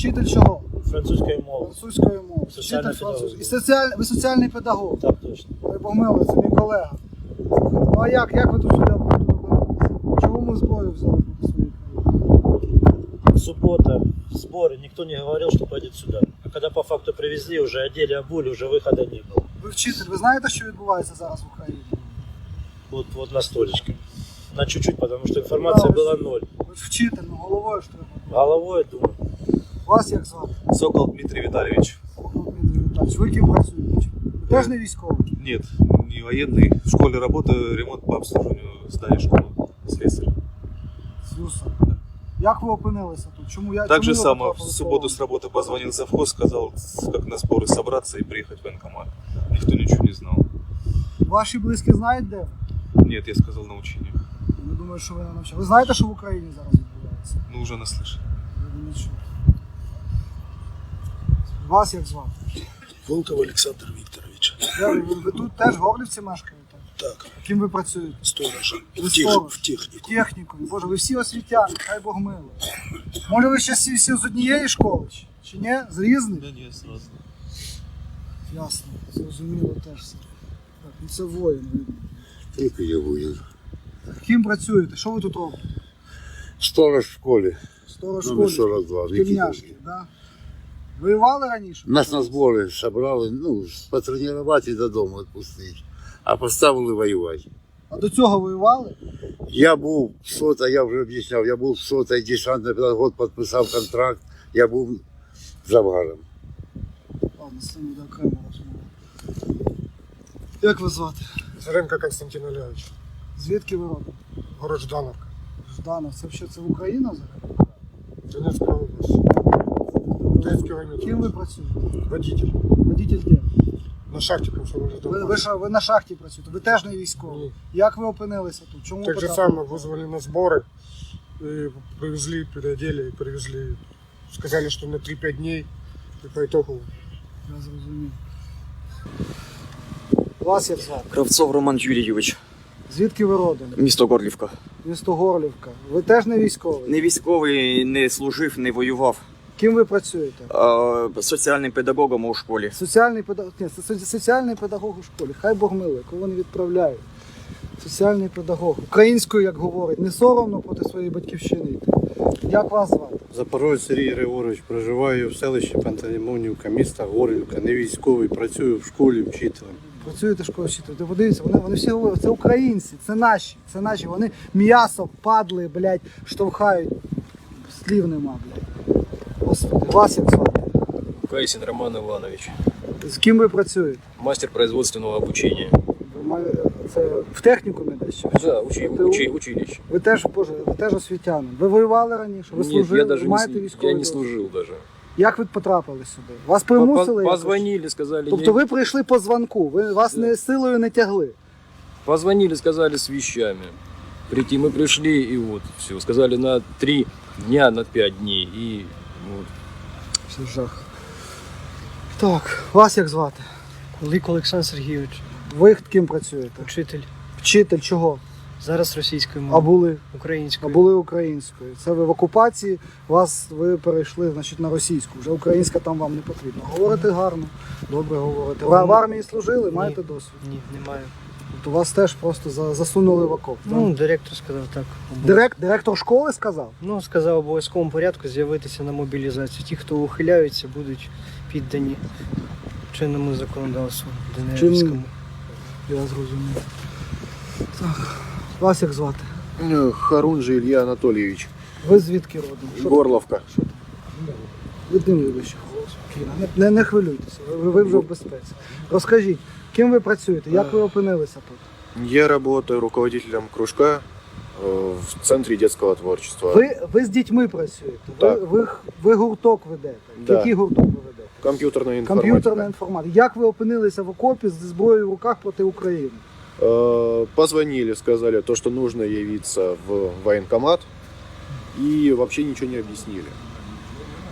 Вчитель чого? Французької мови. Французької мови. Соціальний Вчитель французької. педагог. І ви соціальний педагог. Так точно. Ви помилили, це мій колега. Ну а як ви тут сюди опинилися? Чому ми зброю взяли проти своїх країн? Суббота, сборы, никто не говорил, что пойдет сюда. А когда по факту привезли, уже одели, обули, уже выхода не было. Ви вчитель, ви знаєте, що відбувається зараз в Україні? Вот на столечке. На чуть-чуть, потому что информация была ноль. Ви ж вчитель, ну головою ж треба. Головой думаю. Вас як звати? Сокол Дмитрий Витальевич. Дмитрий Віталійович, ви ким працюєте? Ви теж не військовий? Нет, не военный. В школе работаю, ремонт по обслуживанию здания школы. Слесарь. Слюсар. Як ви опинилися тут? Чому Так же ви само, в потрапили субботу в с работы позвонил совхоз, сказал, как на сборы собраться и приехать в военкомат. Никто ничего не знал. Ваші близькі знають де? Нет, я сказал на учениях. Я думаю, що ви не навчали. Ви знаєте, що в Україні зараз відбувається? Ну, уже наслышан. Ви не чули. Вас як звати? Волков Олександр Вікторович. Ви тут теж в Горлівці мешкаєте? Так, Ким ви працюєте? сторожа. Ви В сторож. техніку. В техніку. Боже, ви всі освітяни, хай Бог милує. Може ви ще всі з однієї школи? Чи ні? З різних? Да нет, сразу. Ясно, зрозуміло теж все. Так, ну це воїн, видно. Тільки я воїн. Ким працюєте? Що ви тут робите? Сторож в школі. Сторож Номер школи? 42. Шкільняшки, да? Воювали раніше? Нас на збори зібрали, потренувати і додому відпустити. А поставили воювати. А до цього воювали? Я був в СОТа, я вже об'ясняв, я був в СОТа, десантний педагог, підписав контракт, я був завгаром. Ладно, з цим буде окремо розмова. Як вас звати? Зеренко Константин Олегович. Звідки ви родом? Город Ждановка. Жданов. Це що, це Україна зараз? Донецкая область. 30 километров. Ким ви працюєте? Водитель. Водитель де? На шахте комсомольной Ви на шахті працюєте, ви теж не військовий. Ні. Як ви опинилися тут? Чому Так же потрапили? самое вызвали на сборы. И привезли, переодели, привезли. Сказали, что на 3-5 дней. И по итогу Я зрозумів. Вас як звати? Кравцов Роман Юрійович, Звідки ви родом? місто Горлівка. Місто Горлівка. Ви теж не військовий? Не військовий, не служив, не воював. Ким ви працюєте? Соціальним педагогом у школі. Соціальний педагог. Ні, соціальний педагог у школі. Хай Бог милує, кого не відправляють. Соціальний педагог. Українською, як говорить, не соромно проти своєї батьківщини йти. Як вас звати? Запорожець Сергій Григорович, проживаю в селищі Пантелеймонівка, міста Горлівка, не військовий, працюю в школі вчителем. Працюєте в школі вчителем. Ти подивіться, вони всі говорять, це українці, це наші. Вони м'ясо, падли, блядь, штовхають. Слів нема, блядь. Господи, вас як звати? Кайсин Роман Иванович, З ким ви працюєте? мастер производственного обучения. Це в технікумі десь? Чи? Да, училище. Ви теж, Боже, ви теж освітянин. Ви воювали раніше? Ви служили? я даже ви маєте не, військовий я не досвід? служил даже. Як ви потрапили сюди? Вас примусили? якось? Позвонили, сказали, Тобто ви прийшли по дзвонку, вас не силою не тягли? позвонили, сказали с вещами. Прийти, мы пришли и вот все. Сказали на 3 дня, на 5 дней. И вот. Це жах. Так, вас як звати? Лик Олександр Сергійович, Ви ким працюєте? вчитель. Вчитель чого? Зараз російською А мовою, були? А українською. були українською. Це ви в окупації, ви перейшли, значить, на російську. Вже українська там вам не потрібна. Говорите гарно, добре говорите. В армії служили, маєте досвід? Ні, немає. Тобто вас теж просто засунули в окоп. Ну, так? директор сказав так. Директор школи сказав? Ну, сказав, в обов'язковому порядку з'явитися на мобілізацію. Ті, хто ухиляються, будуть піддані чинному законодавству ДНРівському. Я зрозумів. Так, вас як звати? Харунжий Ілля Анатолійович. Ви звідки родом? Що Горловка. Віднімли вище голосу. Не хвилюйтеся, ви вже в безпеці. Розкажіть, ким ви працюєте, як ви опинилися тут? Я работаю руководителем кружка в центрі детского творчества. Ви з дітьми працюєте, Так. ви гурток ведете. Да. Який гурток ви ведете? Комп'ютерна інформатика. Комп'ютерна інформатика. Як ви опинилися в окопі зі зброєю в руках проти України? Позвонили, сказали, то, что нужно явиться в военкомат, и вообще ничего не объяснили.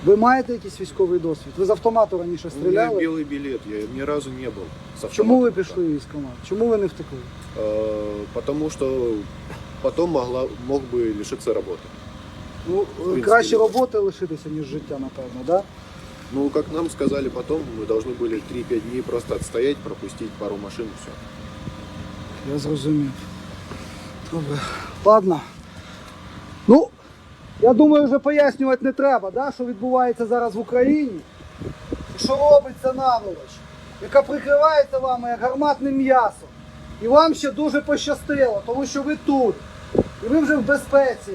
Ви маєте якийсь військовий досвід? Ви з автомату раніше У меня стріляли? белый билет, я ни разу не был. с автоматом. Чому ви пішли в військкомат? Чому ви не втекли? Потому что потом мог бы лишиться работы. Ну, принципі, краще да. роботи лишитися, ніж життя, напевно, да? Ну, как нам сказали потом, мы должны были 3-5 дней просто отстоять, пропустить пару машин и все. Я зрозумів. Добре. Ладно. Ну, я думаю, вже пояснювати не треба, да, що відбувається зараз в Україні. І що робиться наволоч, яка прикривається вами як гарматним м'ясом. І вам ще дуже пощастило, тому що ви тут. І ви вже в безпеці.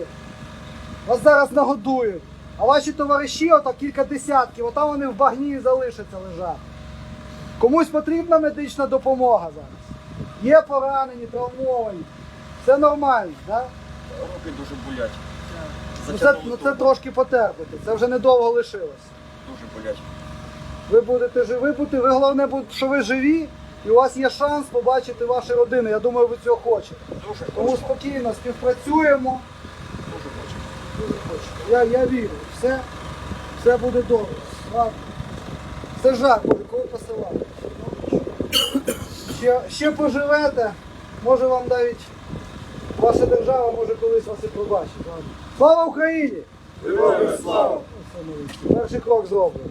Вас зараз нагодують. А ваші товариші, ото кілька десятків, отам вони в багні залишаться лежати. Комусь потрібна медична допомога зараз. Є поранені, травмовані. Все нормально, так? Да? Руки дуже болять. Це трошки потерпите, це вже недовго лишилось. Дуже болять. Ви будете живі, ви головне, що ви живі, і у вас є шанс побачити ваші родини. Я думаю, ви цього хочете. Дуже Тому спокійно співпрацюємо. Дуже хочете. Я вірю, все буде добре. Ладно. Це жах буде, коли посилати. Ще поживете, може вам навіть ваша держава може колись вас і пробачить. Ладно. Слава Україні! Героям слава! Перший крок зроблено.